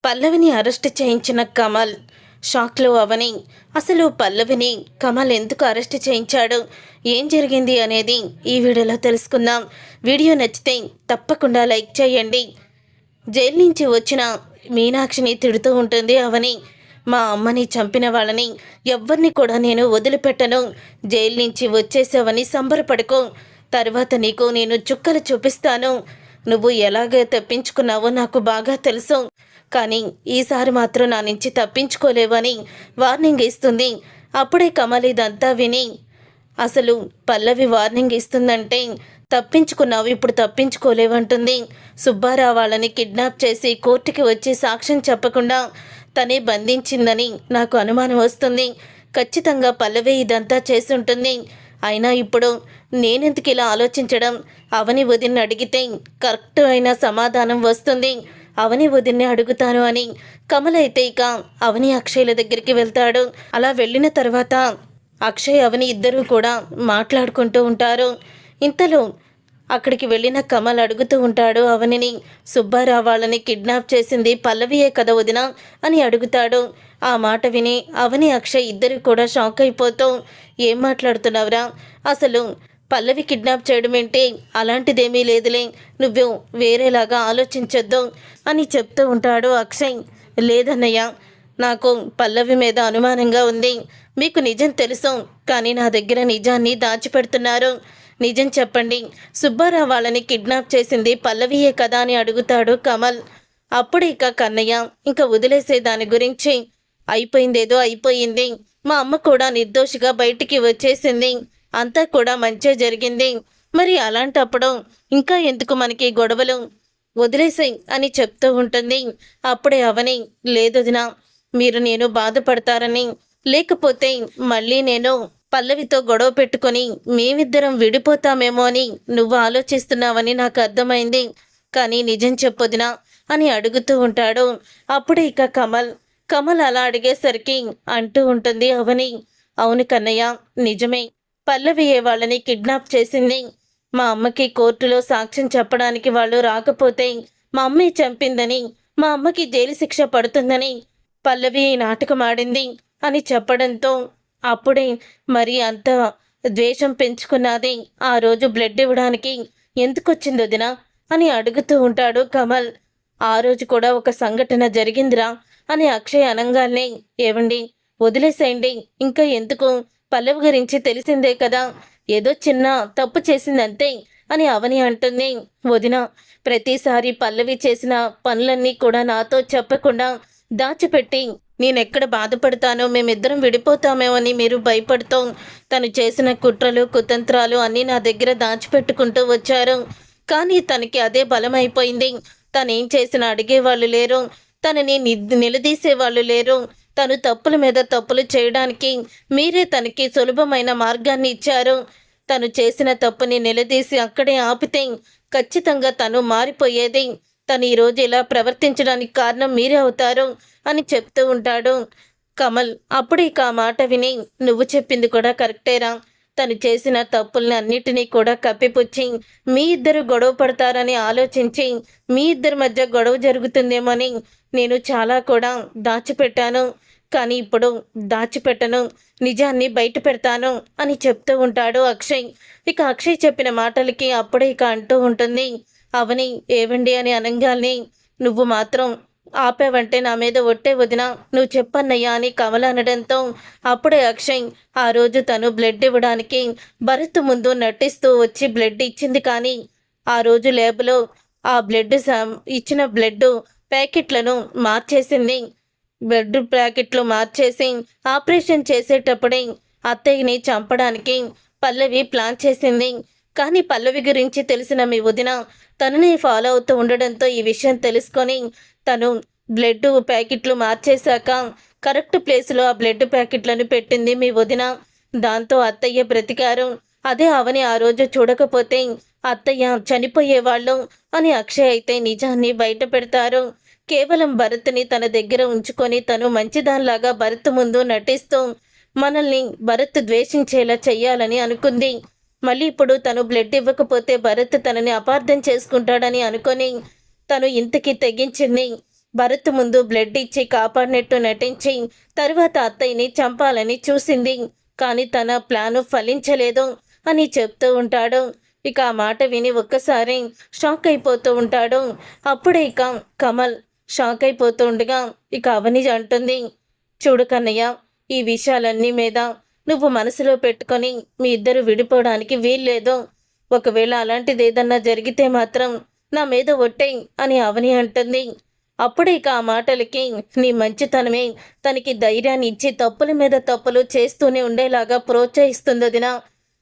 పల్లవిని అరెస్ట్ చేయించిన కమల్ షాక్లో అవని. అసలు పల్లవిని కమల్ ఎందుకు అరెస్ట్ చేయించాడు, ఏం జరిగింది అనేది ఈ వీడియోలో తెలుసుకుందాం. వీడియో నచ్చితే తప్పకుండా లైక్ చేయండి. జైలు నుంచి వచ్చిన మీనాక్షిని తిడుతూ ఉంటుంది అవని. మా అమ్మని చంపిన వాళ్ళని ఎవ్వరిని కూడా నేను వదిలిపెట్టను. జైలు నుంచి వచ్చేసావని సంబరపడుకో. తర్వాత నీకు నేను చుక్కలు చూపిస్తాను. నువ్వు ఎలాగ తప్పించుకున్నావో నాకు బాగా తెలుసు. కానీ ఈసారి మాత్రం నా నుంచి తప్పించుకోలేవని వార్నింగ్ ఇస్తుంది. అప్పుడే కమల్ ఇదంతా విని, అసలు పల్లవి వార్నింగ్ ఇస్తుందంటే తప్పించుకున్నావు, ఇప్పుడు తప్పించుకోలేవంటుంది. సుబ్బారావు వాళ్ళని కిడ్నాప్ చేసి కోర్టుకి వచ్చి సాక్ష్యం చెప్పకుండా తనే బంధించిందని నాకు అనుమానం వస్తుంది. ఖచ్చితంగా పల్లవి ఇదంతా చేసి ఉంటుంది. అయినా ఇప్పుడు నేనెందుకు ఇలా ఆలోచించడం? అవని వదిన్ని అడిగితే కరెక్ట్ అయిన సమాధానం వస్తుంది. అవని వదిన్ని అడుగుతాను అని కమల్ అయితే ఇక అవని అక్షయ్ల దగ్గరికి వెళ్తాడు. అలా వెళ్ళిన తర్వాత అక్షయ్ అవని ఇద్దరూ కూడా మాట్లాడుకుంటూ ఉంటారు. ఇంతలో అక్కడికి వెళ్ళిన కమల్ అడుగుతూ ఉంటాడు అవనిని, సుబ్బారావు వాళ్ళని కిడ్నాప్ చేసింది పల్లవియే కదా వదినా అని అడుగుతాడు. ఆ మాట విని అవని అక్షయ్ ఇద్దరు కూడా షాక్ అయిపోతూ, ఏం మాట్లాడుతున్నావురా, అసలు పల్లవి కిడ్నాప్ చేయడం ఏంటి, అలాంటిదేమీ లేదులే, నువ్వు వేరేలాగా ఆలోచించొద్దు అని చెప్తూ ఉంటాడు అక్షయ్. లేదన్నయ్య, నాకు పల్లవి మీద అనుమానంగా ఉంది. మీకు నిజం తెలుసు, కానీ నా దగ్గర నిజాన్ని దాచిపెడుతున్నారు. నిజం చెప్పండి, సుబ్బారావు వాళ్ళని కిడ్నాప్ చేసింది పల్లవియే కదా అని అడుగుతాడు కమల్. అప్పుడు ఇక కన్నయ్య ఇంకా వదిలేసే దాని గురించి, అయిపోయిందేదో అయిపోయింది. మా అమ్మ కూడా నిర్దోషిగా బయటికి వచ్చేసింది. అంతా కూడా మంచే జరిగింది. మరి అలాంటప్పుడు ఇంకా ఎందుకు మనకి గొడవలు, వదిలేసాయి అని చెప్తూ ఉంటుంది. అప్పుడే అవని, లేదొదినా, మీరు నేను బాధపడతారని, లేకపోతే మళ్ళీ నేను పల్లవితో గొడవ పెట్టుకొని మేమిద్దరం విడిపోతామేమో అని నువ్వు ఆలోచిస్తున్నావని నాకు అర్థమైంది. కానీ నిజం చెప్పొదినా అని అడుగుతూ ఉంటాడు. అప్పుడే ఇక కమల్ అలా అడిగేసరికి అంటూ ఉంటుంది అవని, అవును కన్నయ్య, నిజమే, పల్లవియే వాళ్ళని కిడ్నాప్ చేసింది. మా అమ్మకి కోర్టులో సాక్ష్యం చెప్పడానికి వాళ్ళు రాకపోతే మా అమ్మే చంపిందని, మా అమ్మకి జైలు శిక్ష పడుతుందని పల్లవి నాటకం ఆడింది అని చెప్పడంతో అప్పుడే మరి అంత ద్వేషం పెంచుకున్నది ఆ రోజు బ్లడ్ ఇవ్వడానికి ఎందుకొచ్చింది వదినా అని అడుగుతూ ఉంటాడు కమల్. ఆ రోజు కూడా ఒక సంఘటన జరిగిందిరా అని అక్షయ్ అనంగానే, ఏవండి వదిలేసేయండి, ఇంకా ఎందుకు, పల్లవి గురించి తెలిసిందే కదా, ఏదో చిన్న తప్పు చేసిందంతే అని అవని అంటుంది. వదిన, ప్రతిసారి పల్లవి చేసిన పనులన్నీ కూడా నాతో చెప్పకుండా దాచిపెట్టి నేనెక్కడ బాధపడతానో, మేమిద్దరం విడిపోతామేమో అని మీరు భయపడుతూ తను చేసిన కుట్రలు కుతంత్రాలు అన్నీ నా దగ్గర దాచిపెట్టుకుంటూ వచ్చారు. కానీ తనకి అదే బలమైపోయింది. తనేం చేసినా అడిగేవాళ్ళు లేరు, తనని నిలదీసేవాళ్ళు లేరు. తను తప్పుల మీద తప్పులు చేయడానికి మీరే తనకి సులభమైన మార్గాన్ని ఇచ్చారు. తను చేసిన తప్పుని నిలదీసి అక్కడే ఆపితే ఖచ్చితంగా తను మారిపోయేది. తను ఈరోజు ఇలా ప్రవర్తించడానికి కారణం మీరే అవుతారు అని చెప్తూ ఉంటాడు కమల్. అప్పుడు ఇక ఆ మాట విని, నువ్వు చెప్పింది కూడా కరెక్టేరా, తను చేసిన తప్పుల్ని అన్నిటినీ కూడా కప్పిపుచ్చి మీ ఇద్దరు గొడవ పడతారని ఆలోచించి మీ ఇద్దరి మధ్య గొడవ జరుగుతుందేమోని నేను చాలా కూడా దాచిపెట్టాను. కానీ ఇప్పుడు దాచిపెట్టను, నిజాన్ని బయట పెడతాను అని చెప్తూ ఉంటాడు అక్షయ్. ఇక అక్షయ్ చెప్పిన మాటలకి అప్పుడే ఇక అంటూ ఉంటుంది అవని, ఏవండి అని అనంగాల్ని, నువ్వు మాత్రం ఆపేవంటే నా మీద ఒట్టే వదినా, నువ్వు చెప్పన్నయ్యా అని కమల అనడంతో అప్పుడే అక్షయ్, ఆ రోజు తను బ్లడ్ ఇవ్వడానికి భరత్ ముందు నటిస్తూ వచ్చి బ్లడ్ ఇచ్చింది. కానీ ఆ రోజు ల్యాబ్లో ఆ బ్లడ్ ఇచ్చిన బ్లడ్ ప్యాకెట్లను మార్చేసింది. బ్లడ్ ప్యాకెట్లు మార్చేసి ఆపరేషన్ చేసేటప్పుడే అత్తయ్యని చంపడానికి పల్లవి ప్లాన్ చేసింది. కానీ పల్లవి గురించి తెలిసిన మీ వదిన తనని ఫాలో అవుతూ ఉండడంతో ఈ విషయం తెలుసుకొని తను బ్లడ్ ప్యాకెట్లు మార్చేశాక కరెక్ట్ ప్లేస్లో ఆ బ్లడ్ ప్యాకెట్లను పెట్టింది మీ వదిన. దాంతో అత్తయ్య బ్రతికారు. అదే అవని ఆ రోజు చూడకపోతే అత్తయ్య చనిపోయేవాళ్ళు అని అక్షయ్ అయితే నిజాన్ని బయట పెడతారు. కేవలం భరత్ని తన దగ్గర ఉంచుకొని తను మంచిదానిలాగా భరత్ ముందు నటిస్తూ మనల్ని భరత్ ద్వేషించేలా చెయ్యాలని అనుకుంది. మళ్ళీ ఇప్పుడు తను బ్లడ్ ఇవ్వకపోతే భరత్ తనని అపార్థం చేసుకుంటాడని అనుకొని తను ఇంతకి తెగించింది. భరత్ ముందు బ్లడ్ ఇచ్చి కాపాడినట్టు నటించి తరువాత అత్తయ్యని చంపాలని చూసింది. కానీ తన ప్లాను ఫలించలేదు అని చెప్తూ ఉంటాడు. ఇక ఆ మాట విని ఒక్కసారి షాక్ అయిపోతూ ఉంటాడు. అప్పుడే ఇక కమల్ షాక్ అయిపోతూ ఉండగా ఇక అవని అంటుంది, చూడు కన్నయ్య, ఈ విషయాలన్నీ మీద నువ్వు మనసులో పెట్టుకొని మీ ఇద్దరు విడిపోవడానికి వీల్లేదు. ఒకవేళ అలాంటిది ఏదన్నా జరిగితే మాత్రం నా మీద ఒట్టేయ్ అని అవని అంటుంది. అప్పుడే ఇక ఆ మాటలకి నీ మంచితనమే తనకి ధైర్యాన్ని ఇచ్చి తప్పుల మీద తప్పులు చేస్తూనే ఉండేలాగా ప్రోత్సహిస్తుంది వదినా.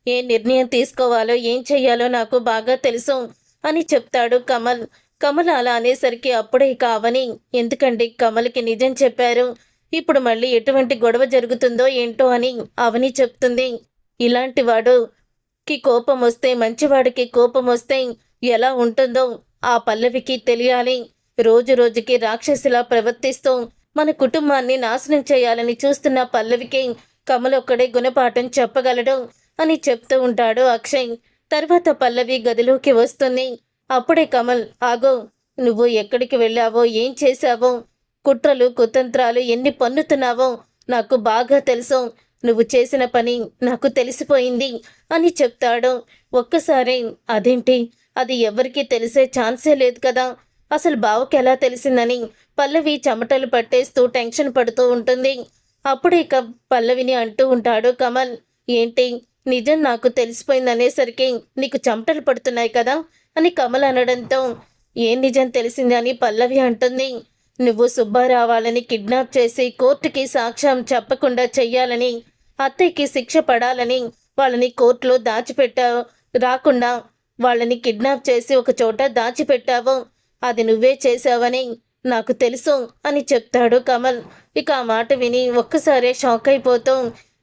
ఏ నిర్ణయం తీసుకోవాలో ఏం చెయ్యాలో నాకు బాగా తెలుసు అని చెప్తాడు కమల్. కమల్ అలా అనేసరికి అప్పుడే ఇక అవని, ఎందుకండి కమల్కి నిజం చెప్పారు, ఇప్పుడు మళ్ళీ ఎటువంటి గొడవ జరుగుతుందో ఏంటో అని అవని చెప్తుంది. ఇలాంటి వాడుకి కోపం వస్తే, మంచివాడికి కోపం వస్తే ఎలా ఉంటుందో ఆ పల్లవికి తెలియాలి. రోజు రోజుకి రాక్షసిలా ప్రవర్తిస్తూ మన కుటుంబాన్ని నాశనం చేయాలని చూస్తున్న పల్లవికి కమల్ ఒక్కడే గుణపాఠం చెప్పగలడు అని చెప్తూ ఉంటాడు అక్షయ్. తర్వాత పల్లవి గదిలోకి వస్తుంది. అప్పుడే కమల్, ఆగో, నువ్వు ఎక్కడికి వెళ్ళావో, ఏం చేశావో, కుట్రలు కుతంత్రాలు ఎన్ని పన్నుతున్నావో నాకు బాగా తెలుసు. నువ్వు చేసిన పని నాకు తెలిసిపోయింది అని చెప్తాడు. ఒక్కసారి అదేంటి, అది ఎవరికీ తెలిసే ఛాన్సే లేదు కదా, అసలు బావకి ఎలా తెలిసిందని పల్లవి చెమటలు పట్టేస్తూ టెన్షన్ పడుతూ ఉంటుంది. అప్పుడు ఇక పల్లవిని అంటూ ఉంటాడు కమల్, ఏంటి నిజం నాకు తెలిసిపోయిందనేసరికి నీకు చెమటలు పడుతున్నాయి కదా అని కమల్ అనడంతో, ఏం నిజం తెలిసింది అని పల్లవి అంటుంది. నువ్వు సుబ్బారావాలని కిడ్నాప్ చేసి కోర్టుకి సాక్ష్యం చెప్పకుండా చెయ్యాలని, అత్తయ్యకి శిక్ష పడాలని వాళ్ళని కోర్టులో దాచిపెట్టావు, రాకుండా వాళ్ళని కిడ్నాప్ చేసి ఒక చోట దాచిపెట్టావు, అది నువ్వే చేశావని నాకు తెలుసు అని చెప్తాడు కమల్. ఇక ఆ మాట విని ఒక్కసారే షాక్ అయిపోతూ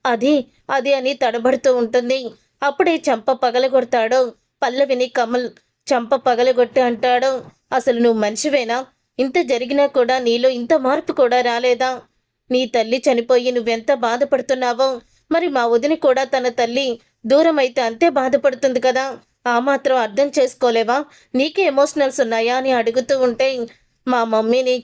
అది అది అని తడబడుతూ ఉంటుంది. అప్పుడే చంప పగలగొడతాడు పల్లవిని కమల్. చంప పగలగొట్టి అంటాడు, అసలు నువ్వు మనిషివేనా? ఇంత జరిగినా కూడా నీలో ఇంత మార్పు కూడా రాలేదా? నీ తల్లి చనిపోయి నువ్వెంత బాధపడుతున్నావో, మరి మా వదిన కూడా తన తల్లి దూరం అయితే అంతే బాధపడుతుంది కదా, ఆ మాత్రం అర్థం చేసుకోలేవా? నీకే ఎమోషనల్స్ ఉన్నాయా అని అడుగుతూ ఉంటే, మా మమ్మీని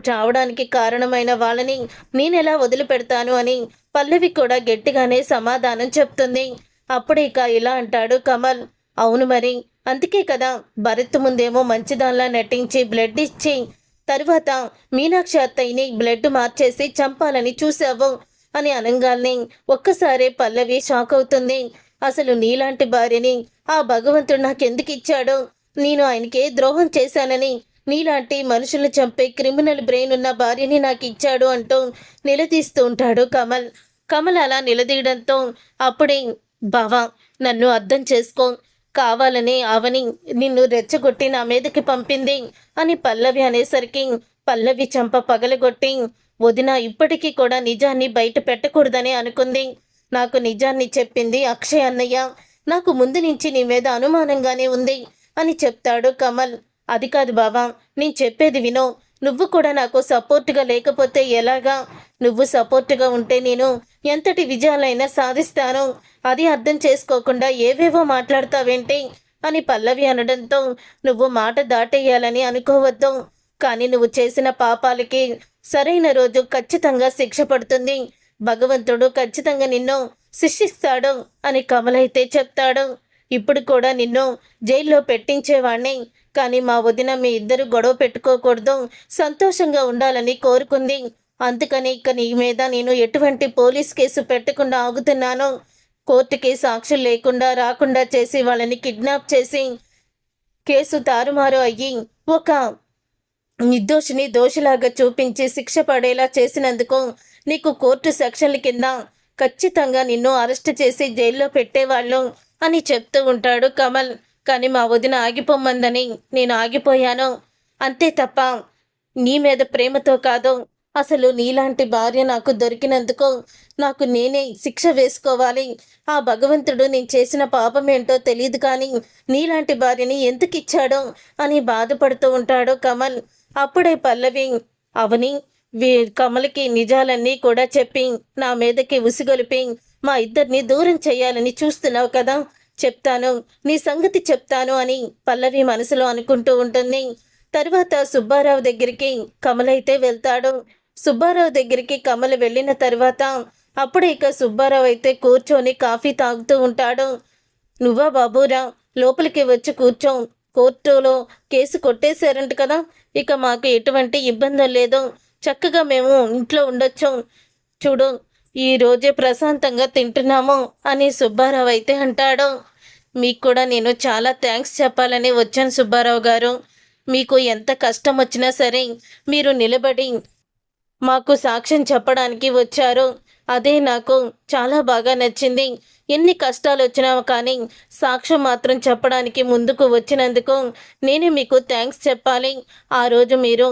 చావడానికి కారణమైన వాళ్ళని నేనెలా వదిలిపెడతాను అని పల్లవి కూడా గట్టిగానే సమాధానం చెప్తుంది. అప్పుడు ఇక ఇలా అంటాడు కమల్, అవును మరి, అందుకే కదా భరత్ ముందేమో మంచిదానిలా నటించి బ్లడ్ ఇచ్చి తరువాత మీనాక్షి అత్తయ్యని బ్లడ్ మార్చేసి చంపాలని చూసావు అని అనగానే ఒక్కసారే పల్లవి షాక్ అవుతుంది. అసలు నీలాంటి భార్యని ఆ భగవంతుడు నాకెందుకు ఇచ్చాడో, నేను ఆయనకే ద్రోహం చేశానని నీలాంటి మనుషులు చంపే క్రిమినల్ బ్రెయిన్ ఉన్న భార్యని నాకు ఇచ్చాడు అంటూ నిలదీస్తూ ఉంటాడు కమల్. కమల్ అలా నిలదీయడంతో అప్పుడే, బావా నన్ను అర్థం చేసుకో, కావాలని అవని నిన్ను రెచ్చగొట్టి నా మీదకి పంపింది అని పల్లవి అనేసరికి పల్లవి చంప పగలగొట్టి, వదిన ఇప్పటికీ కూడా నిజాన్ని బయట పెట్టకూడదని అనుకుంది. నాకు నిజాన్ని చెప్పింది అక్షయ్ అన్నయ్య, నాకు ముందు నుంచి నీ మీద అనుమానంగానే ఉంది అని చెప్తాడు కమల్. అది కాదు బావా, నేను చెప్పేది వినో, నువ్వు కూడా నాకు సపోర్టుగా లేకపోతే ఎలాగా? నువ్వు సపోర్టుగా ఉంటే నేను ఎంతటి విజయాలైనా సాధిస్తాను, అది అర్థం చేసుకోకుండా ఏవేవో మాట్లాడతావేంటి అని పల్లవి అనడంతో, నువ్వు మాట దాటేయాలని అనుకోవద్దు, కానీ నువ్వు చేసిన పాపాలకి సరైన రోజు ఖచ్చితంగా శిక్ష పడుతుంది, భగవంతుడు ఖచ్చితంగా నిన్ను శిక్షిస్తాడు అని కమల్ అయితే చెప్తాడు. ఇప్పుడు కూడా నిన్ను జైల్లో పెట్టించేవాణ్ణి, కానీ మా వదిన మీ ఇద్దరు గొడవ పెట్టుకోకూడదు, సంతోషంగా ఉండాలని కోరుకుంది, అందుకని ఇక నీ మీద నేను ఎటువంటి పోలీస్ కేసు పెట్టకుండా ఆగుతున్నాను. కోర్టుకి సాక్షులు లేకుండా రాకుండా చేసి వాళ్ళని కిడ్నాప్ చేసి కేసు తారుమారు అయ్యి ఒక నిర్దోషిని దోషిలాగా చూపించి శిక్ష పడేలా చేసినందుకు నీకు కోర్టు సెక్షన్ల కింద ఖచ్చితంగా నిన్ను అరెస్ట్ చేసి జైల్లో పెట్టేవాళ్ళు అని చెప్తూ ఉంటాడు కమల్. కానీ మా వదిన ఆగిపోమందని నేను ఆగిపోయాను, అంతే తప్ప నీ మీద ప్రేమతో కాదు. అసలు నీలాంటి భార్య నాకు దొరికినందుకు నాకు నేనే శిక్ష వేసుకోవాలి. ఆ భగవంతుడు నేను చేసిన పాపం ఏంటో తెలియదు, కానీ నీలాంటి భార్యని ఎందుకు ఇచ్చాడో అని బాధపడుతూ ఉంటాడు కమల్. అప్పుడే పల్లవి, అవని కమల్కి నిజాలన్నీ కూడా చెప్పి నా మీదకి ఉసిగొలిపి మా ఇద్దరిని దూరం చేయాలని చూస్తున్నావు కదా, చెప్తాను, నీ సంగతి చెప్తాను అని పల్లవి మనసులో అనుకుంటూ ఉంటుంది. తర్వాత సుబ్బారావు దగ్గరికి కమల్ అయితే వెళ్తాడు. సుబ్బారావు దగ్గరికి కమల్ వెళ్ళిన తర్వాత అప్పుడు ఇక సుబ్బారావు అయితే కూర్చొని కాఫీ తాగుతూ ఉంటాడు. నువ్వా బాబూరా, లోపలికి వచ్చి కూర్చో. కోర్టులో కేసు కొట్టేశారంట కదా, ఇక మాకు ఎటువంటి ఇబ్బంది లేదు, చక్కగా మేము ఇంట్లో ఉండొచ్చు. చూడు, ఈ రోజే ప్రశాంతంగా తింటున్నాము అని సుబ్బారావు అయితే అంటాడు. మీకు కూడా నేను చాలా థ్యాంక్స్ చెప్పాలని వచ్చాను సుబ్బారావు గారు. మీకు ఎంత కష్టం వచ్చినా సరే మీరు నిలబడి మాకు సాక్ష్యం చెప్పడానికి వచ్చారు. అదే నాకు చాలా బాగా నచ్చింది. ఎన్ని కష్టాలు వచ్చినా కానీ సాక్ష్యం మాత్రం చెప్పడానికి ముందుకు వచ్చినందుకు నేను మీకు థ్యాంక్స్ చెప్పాలి. ఆ రోజు మీరు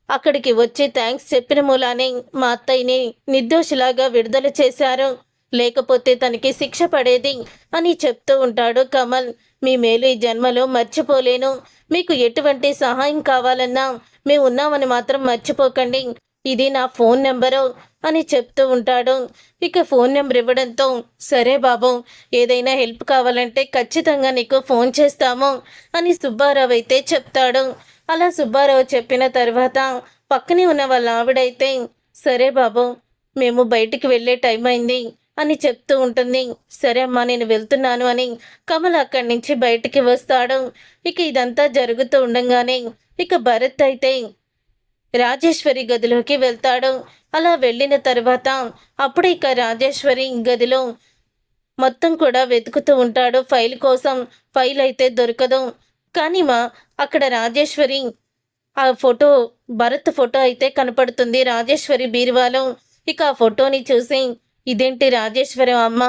అక్కడికి వచ్చి థ్యాంక్స్ చెప్పిన మూలానే మా అత్తయ్యని నిర్దోషిలాగా విడుదల చేశారు, లేకపోతే తనకి శిక్ష పడేది అని చెప్తూ ఉంటాడు కమల్. మీ మేలు ఈ జన్మలో మర్చిపోలేను. మీకు ఎటువంటి సహాయం కావాలన్నా మేము ఉన్నామని మాత్రం మర్చిపోకండి. ఇది నా ఫోన్ నెంబరు అని చెప్తూ ఉంటాడు. ఇక ఫోన్ నెంబర్ ఇవ్వడంతో సరే బాబు, ఏదైనా హెల్ప్ కావాలంటే ఖచ్చితంగా నీకు ఫోన్ చేస్తాము అని సుబ్బారావు అయితే చెప్తాడు. అలా సుబ్బారావు చెప్పిన తర్వాత పక్కనే ఉన్న వాళ్ళ ఆవిడైతే సరే బాబు, మేము బయటికి వెళ్ళే టైం అయింది అని చెప్తూ ఉంటుంది. సరే అమ్మా, నేను వెళ్తున్నాను అని కమల్ అక్కడి నుంచి బయటికి వస్తాడు. ఇక ఇదంతా జరుగుతూ ఉండగానే ఇక భరత్ అయితే రాజేశ్వరి గదిలోకి వెళ్తాడు. అలా వెళ్ళిన తర్వాత అప్పుడు ఇక రాజేశ్వరి గదిలో మొత్తం కూడా వెతుకుతూ ఉంటాడు ఫైల్ కోసం. ఫైల్ అయితే దొరకదు. కానీ అక్కడ రాజేశ్వరి ఆ ఫోటో, భరత్ ఫోటో అయితే కనపడుతుంది రాజేశ్వరి బీరువాలో. ఇక ఆ ఫోటోని చూసి ఇదేంటి రాజేశ్వరి అమ్మ,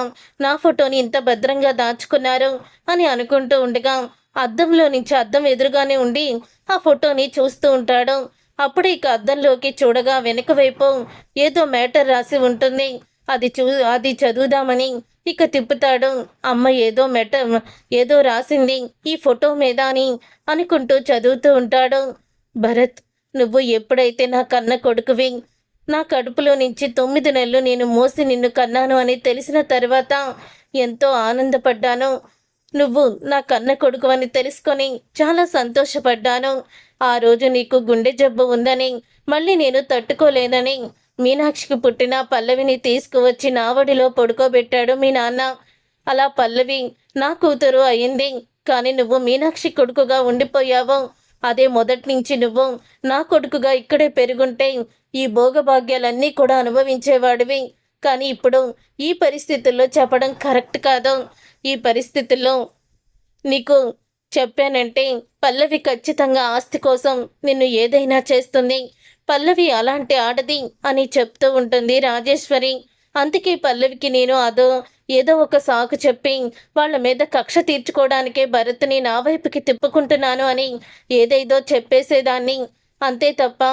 నా ఫోటోని ఇంత భద్రంగా దాచుకున్నారు అని అనుకుంటూ ఉండగా అద్దంలో నుంచి అద్దం ఎదురుగానే ఉండి ఆ ఫోటోని చూస్తూ ఉంటాడు. అప్పుడు ఇక అద్దంలోకి చూడగా వెనుక వైపు ఏదో మ్యాటర్ రాసి ఉంటుంది. అది చదువుదామని ఇక తిప్పుతాడు. అమ్మ ఏదో రాసింది ఈ ఫోటో మీద అని అనుకుంటూ చదువుతూ ఉంటాడు. భరత్, నువ్వు ఎప్పుడైతే నా కన్న కొడుకువి, నా కడుపులో నుంచి 9 నెలలు నేను మోసి నిన్ను కన్నాను అని తెలిసిన తర్వాత ఎంతో ఆనందపడ్డాను. నువ్వు నా కన్న కొడుకు అని తెలుసుకొని చాలా సంతోషపడ్డాను. ఆ రోజు నీకు గుండె జబ్బు ఉందని, మళ్ళీ నేను తట్టుకోలేదని మీనాక్షికి పుట్టిన పల్లవిని తీసుకువచ్చి నా ఒడిలో పడుకోబెట్టాడు మీ నాన్న. అలా పల్లవి నా కూతురు అయింది, కానీ నువ్వు మీనాక్షి కొడుకుగా ఉండిపోయావు. అదే మొదటి నుంచి నువ్వు నా కొడుకుగా ఇక్కడే పెరుగుంటే ఈ భోగభాగ్యాలన్నీ కూడా అనుభవించేవాడివి. కానీ ఇప్పుడు ఈ పరిస్థితుల్లో చెప్పడం కరెక్ట్ కాదు. ఈ పరిస్థితుల్లో నీకు చెప్పానంటే పల్లవి ఖచ్చితంగా ఆస్తి కోసం నిన్ను ఏదైనా చేస్తుంది. పల్లవి అలాంటి ఆడది అని చెప్తూ ఉంటుంది రాజేశ్వరి. అందుకే పల్లవికి నేను ఏదో ఒక సాకు చెప్పి వాళ్ళ మీద కక్ష తీర్చుకోవడానికే భరత్ని నా వైపుకి తిప్పుకుంటున్నాను అని ఏదేదో చెప్పేసేదాన్ని. అంతే తప్ప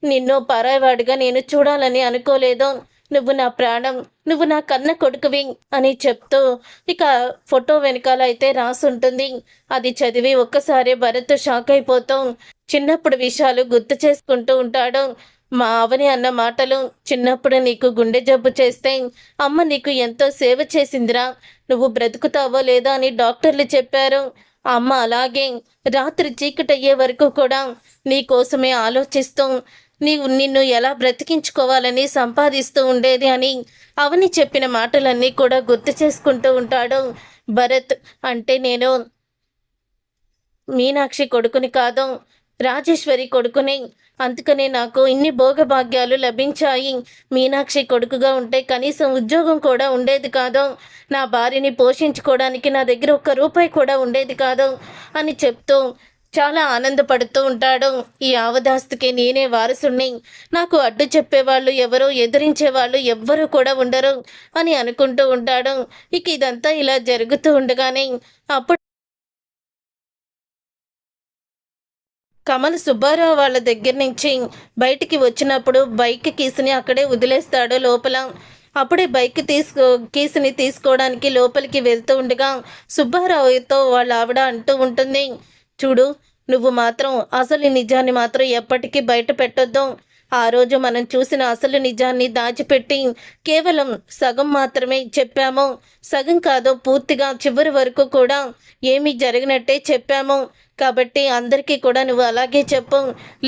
నిన్ను పరాయివాడిగా నేను చూడాలని అనుకోలేదు. నువ్వు నా ప్రాణం, నువ్వు నా కన్న కొడుకువి అని చెప్తూ ఇక ఫోటో వెనకాల అయితే రాసుంటుంది. అది చదివి ఒక్కసారి భరత్ షాక్ అయిపోతూ చిన్నప్పుడు విషయాలు గుర్తు చేసుకుంటూ ఉంటాడు. మా అవని అన్న మాటలు, చిన్నప్పుడు నీకు గుండె జబ్బు చేస్తే అమ్మ నీకు ఎంతో సేవ చేసిందిరా, నువ్వు బ్రతుకుతావో లేదో అని డాక్టర్లు చెప్పారు. అమ్మ అలాగే రాత్రి చీకటయ్యే వరకు కూడా నీ కోసమే ఆలోచిస్తూ నిన్ను ఎలా బ్రతికించుకోవాలని సంపాదిస్తూ ఉండేది అని అవని చెప్పిన మాటలన్నీ కూడా గుర్తు చేసుకుంటూ ఉంటాడు భరత్. అంటే నేను మీనాక్షి కొడుకుని కాదు, రాజేశ్వరి కొడుకుని. అందుకనే నాకు ఇన్ని భోగభాగ్యాలు లభించాయి. మీనాక్షి కొడుకుగా ఉంటే కనీసం ఉద్యోగం కూడా ఉండేది కాదు, నా భార్యని పోషించుకోవడానికి నా దగ్గర ఒక్క రూపాయి కూడా ఉండేది కాదు అని చెప్తూ చాలా ఆనందపడుతూ ఉంటాడు. ఈ ఆవదాస్తుకి నేనే వారసుని, నాకు అడ్డు చెప్పేవాళ్ళు ఎవరు, ఎదిరించేవాళ్ళు ఎవ్వరూ కూడా ఉండరు అని అనుకుంటూ ఉంటాడు. ఇక ఇదంతా ఇలా జరుగుతూ ఉండగానే అప్పుడు కమల్ సుబ్బారావు వాళ్ళ దగ్గర నుంచి బయటికి వచ్చినప్పుడు బైక్ కీస్ని అక్కడే వదిలేస్తాడు లోపల. అప్పుడే బైక్ కీస్ని తీసుకోవడానికి లోపలికి వెళ్తూ ఉండగా సుబ్బారావుతో వాళ్ళ ఆవిడ అంటూ ఉంటుంది, చూడు, నువ్వు మాత్రం అసలు నిజాన్ని మాత్రం ఎప్పటికీ బయట పెట్టొద్దు. ఆ రోజు మనం చూసిన అసలు నిజాన్ని దాచిపెట్టి కేవలం సగం మాత్రమే చెప్పాము. సగం కాదు, పూర్తిగా చివరి వరకు కూడా ఏమీ జరిగినట్టే చెప్పాము. కాబట్టి అందరికీ కూడా నువ్వు అలాగే చెప్పు,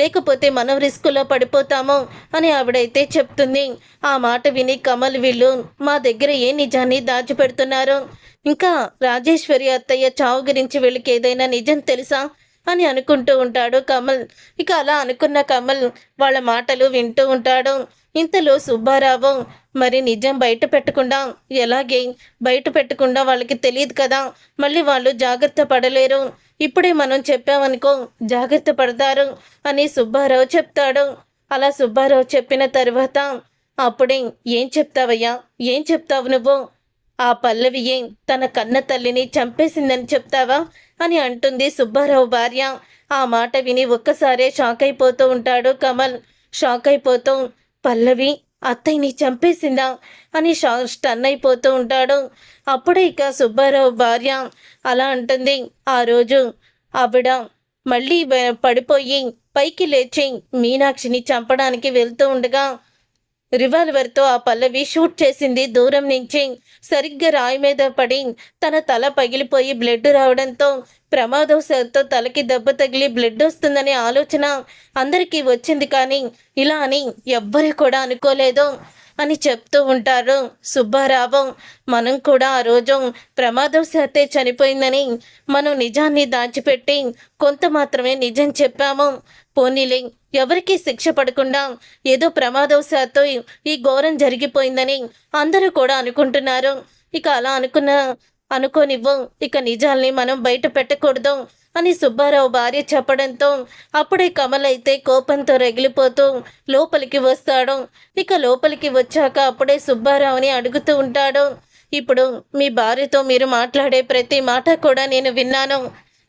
లేకపోతే మనం రిస్కులో పడిపోతాము అని ఆవిడైతే చెప్తుంది. ఆ మాట విని కమల్ వీళ్ళు మా దగ్గర ఏ నిజాన్ని దాచిపెడుతున్నారు, ఇంకా రాజేశ్వరి అత్తయ్య చావు గురించి వీళ్ళకి ఏదైనా నిజం తెలుసా అని అనుకుంటూ ఉంటాడు కమల్. ఇక అలా అనుకున్న కమల్ వాళ్ళ మాటలు వింటూ ఉంటాడు. ఇంతలో సుబ్బారావు మరి నిజం బయట పెట్టకుండా, ఎలాగే బయట పెట్టకుండా వాళ్ళకి తెలియదు కదా, మళ్ళీ వాళ్ళు జాగ్రత్త పడలేరు, ఇప్పుడే మనం చెప్పామనుకో జాగ్రత్త పడతారు అని సుబ్బారావు చెప్తాడు. అలా సుబ్బారావు చెప్పిన తర్వాత అప్పుడే ఏం చెప్తావయ్యా, ఏం చెప్తావు నువ్వు, ఆ పల్లవి తన కన్న తల్లిని చంపేసిందని చెప్తావా అని అంటుంది సుబ్బారావు భార్య. ఆ మాట విని ఒక్కసారే షాక్ అయిపోతూ ఉంటాడు కమల్. షాక్ అయిపోతూ పల్లవి అత్తయ్యని చంపేసిందా అని స్టన్ అయిపోతూ ఉంటాడు. అప్పుడే ఇక సుబ్బారావు భార్య అలా అంటుంది, ఆ రోజు ఆవిడ మళ్ళీ పడిపోయి పైకి లేచి మీనాక్షిని చంపడానికి వెళ్తూ ఉండగా రివాల్వర్తో ఆ పల్లవి షూట్ చేసింది దూరం నుంచి. సరిగ్గా రాయి మీద పడి తన తల పగిలిపోయి బ్లడ్ రావడంతో ప్రమాదవశాత్తు తలకి దెబ్బ తగిలి బ్లడ్ వస్తుందనే ఆలోచన అందరికీ వచ్చింది. కానీ ఇలా అని ఎవ్వరూ కూడా అనుకోలేదు అని చెప్తూ ఉంటారు సుబ్బారావు. మనం కూడా ఆ రోజు ప్రమాదవశాత్తే చనిపోయిందని మనం నిజాన్ని దాచిపెట్టి కొంత మాత్రమే నిజం చెప్పాము. పోనీలే, ఎవరికి శిక్ష పడకుండా ఏదో ప్రమాదవశాత్తు ఈ ఘోరం జరిగిపోయిందని అందరూ కూడా అనుకుంటున్నారు. ఇక అలా అనుకోనివ్వు, ఇక నిజాల్ని మనం బయట పెట్టకూడదు అని సుబ్బారావు భార్య చెప్పడంతో అప్పుడే కమల్ అయితే కోపంతో రగిలిపోతూ లోపలికి వస్తాడు. ఇక లోపలికి వచ్చాక అప్పుడే సుబ్బారావుని అడుగుతూ ఉంటాడు, ఇప్పుడు మీ భార్యతో మీరు మాట్లాడే ప్రతి మాట కూడా నేను విన్నాను,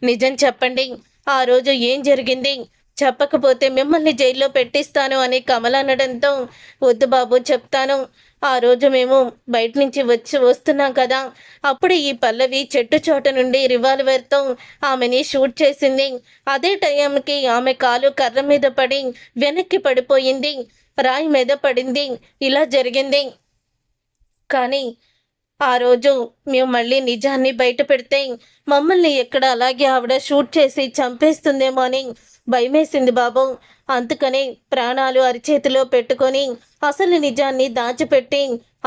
నిజం చెప్పండి, ఆ రోజు ఏం జరిగింది, చెప్పకపోతే మిమ్మల్ని జైల్లో పెట్టిస్తాను అని కమల్ అనడంతో వద్దు బాబు చెప్తాను, ఆ రోజు మేము బయట నుంచి వస్తున్నాం కదా, అప్పుడు ఈ పల్లవి చెట్టు చోట నుండి రివాల్వర్తో ఆమెని షూట్ చేసింది. అదే టైంకి ఆమె కాలు కర్ర మీద పడి వెనక్కి పడిపోయింది, రాయి మీద పడింది, ఇలా జరిగింది. కానీ ఆ రోజు మేము మళ్ళీ నిజాన్ని బయట పెడితే మమ్మల్ని ఎక్కడ అలాగే ఆవిడ షూట్ చేసి చంపేస్తుందేమో అని భయమేసింది బాబు. అందుకని ప్రాణాలు అరిచేతిలో పెట్టుకొని అసలు నిజాన్ని దాచిపెట్టి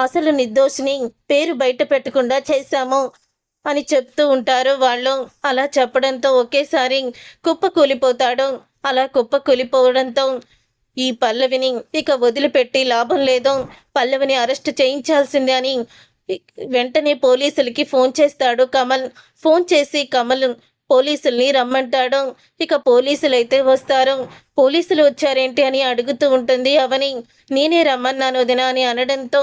అసలు నిర్దోషిని పేరు బయట పెట్టకుండా చేశాము అని చెప్తూ ఉంటారు వాళ్ళు. అలా చెప్పడంతో ఒకేసారి కుప్ప కూలిపోతాడు. అలా కుప్ప కూలిపోవడంతో ఈ పల్లవిని ఇక వదిలిపెట్టి లాభం లేదు, పల్లవిని అరెస్ట్ చేయించాల్సిందే అని వెంటనే పోలీసులకి ఫోన్ చేస్తాడు కమల్. ఫోన్ చేసి కమల్ పోలీసుల్ని రమ్మంటాడు. ఇక పోలీసులు అయితే వస్తారు. పోలీసులు వచ్చారేంటి అని అడుగుతూ ఉంటుంది అవని. నేనే రమ్మన్నాను వదినా అని అనడంతో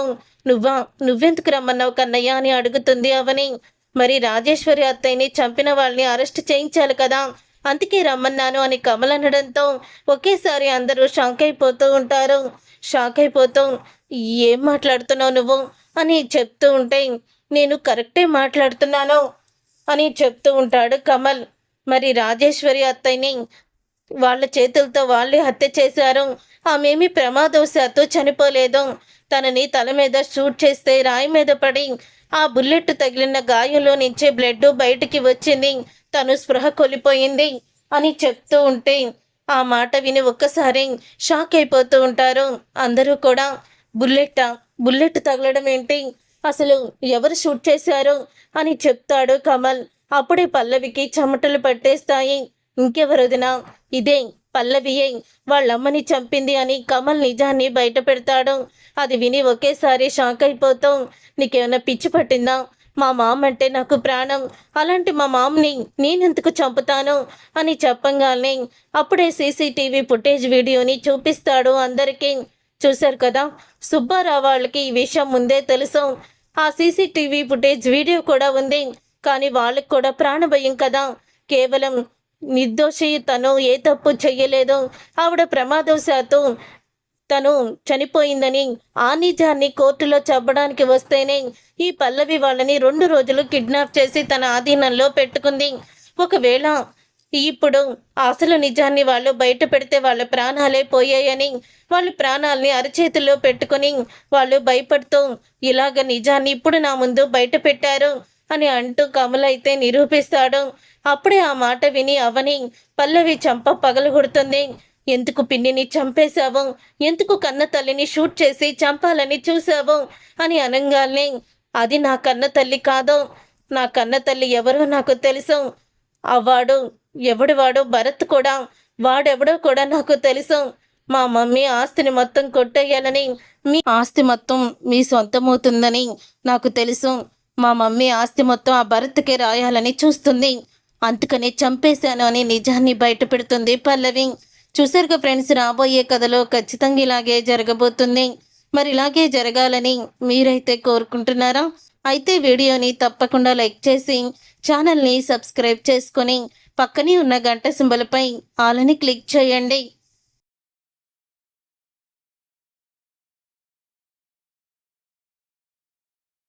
నువ్వెందుకు రమ్మన్నావు కన్నయ్య అని అడుగుతుంది అవని. మరి రాజేశ్వరి అత్తయ్యని చంపిన వాళ్ళని అరెస్ట్ చేయించాలి కదా, అందుకే రమ్మన్నాను అని కమల్ అనడంతో ఒకేసారి అందరూ షాక్ అయిపోతూ ఉంటారు. షాక్ అయిపోతూ ఏం మాట్లాడుతున్నావు నువ్వు అని చెప్తూ ఉంటే నేను కరెక్టే మాట్లాడుతున్నాను అని చెప్తూ ఉంటాడు కమల్. మరి రాజేశ్వరి అత్తయ్యని వాళ్ళ చేతులతో వాళ్ళే హత్య చేశారు, ఆమెమి ప్రమాదవశాత్తు చనిపోలేదు, తనని తల మీద షూట్ చేస్తే రాయి మీద పడి ఆ బుల్లెట్ తగిలిన గాయంలో నుంచే బ్లడ్ బయటికి వచ్చింది, తను స్పృహ కోల్పోయింది అని చెప్తూ ఉంటే ఆ మాట విని ఒక్కసారి షాక్ అయిపోతూ ఉంటారు అందరూ కూడా. బుల్లెట్ తగలడం ఏంటి, అసలు ఎవరు షూట్ చేశారు అని చెప్తాడు కమల్. అప్పుడే పల్లవికి చెమటలు పట్టేస్తాయి. ఇంకెవరొదినా, ఇదే పల్లవియే వాళ్ళమ్మని చంపింది అని కమల్ నిజాన్ని బయట పెడతాడు. అది విని ఒకేసారి షాక్ అయిపోతాం. నీకేమైనా పిచ్చి పట్టిందా, మా మామ అంటే నాకు ప్రాణం, అలాంటి మా మామని నేనెందుకు చంపుతాను అని చెప్పంగానే అప్పుడే సీసీటీవీ ఫుటేజ్ వీడియోని చూపిస్తాడు అందరికీ. చూశారు కదా, సుబ్బారావు వాళ్ళకి ఈ విషయం ముందే తెలుసు, ఆ సీసీటీవీ ఫుటేజ్ వీడియో కూడా ఉంది, కానీ వాళ్ళకి కూడా ప్రాణభయం కదా, కేవలం నిర్దోషి, తను ఏ తప్పు చెయ్యలేదు, ఆవిడ ప్రమాదవశాత్తు తను చనిపోయిందని ఆ నిజాన్ని కోర్టులో చెప్పడానికి వస్తేనే ఈ పల్లవి వాళ్ళని 2 రోజులు కిడ్నాప్ చేసి తన ఆధీనంలో పెట్టుకుంది. ఒకవేళ ఇప్పుడు అసలు నిజాన్ని వాళ్ళు బయట పెడితే వాళ్ళ ప్రాణాలే పోయాయని, వాళ్ళ ప్రాణాల్ని అరచేతుల్లో పెట్టుకొని వాళ్ళు భయపడుతూ ఇలాగ నిజాన్ని ఇప్పుడు నా ముందు బయట పెట్టారు అని అంటూ కమల్ అయితే నిరూపిస్తాడు. అప్పుడే ఆ మాట విని అవని పల్లవి చంప పగలగొడుతుంది. ఎందుకు పిన్నిని చంపేశావు, ఎందుకు కన్న తల్లిని షూట్ చేసి చంపాలని చూశావు అని అనంగానే, అది నా కన్న తల్లి కాదు, నా కన్న తల్లి ఎవరో నాకు తెలుసు, వాడు ఎవడు భరత్ కూడా, వాడెవడో కూడా నాకు తెలుసు. మా మమ్మీ ఆస్తిని మొత్తం కొట్టేయాలని, మీ ఆస్తి మొత్తం మీ సొంతమవుతుందని నాకు తెలుసు. మా మమ్మీ ఆస్తి మొత్తం ఆ భరత్కే రాయాలని చూస్తుంది, అందుకని చంపేశాను అని నిజాన్ని బయట పెడుతుంది పల్లవి. చూసారుగా ఫ్రెండ్స్, రాబోయే కథలో ఖచ్చితంగా ఇలాగే జరగబోతుంది. మరి ఇలాగే జరగాలని మీరైతే కోరుకుంటున్నారా? అయితే వీడియోని తప్పకుండా లైక్ చేసి ఛానల్ని సబ్స్క్రైబ్ చేసుకొని పక్కనే ఉన్న గంట సింబల్పై ఆల్ అని క్లిక్ చేయండి.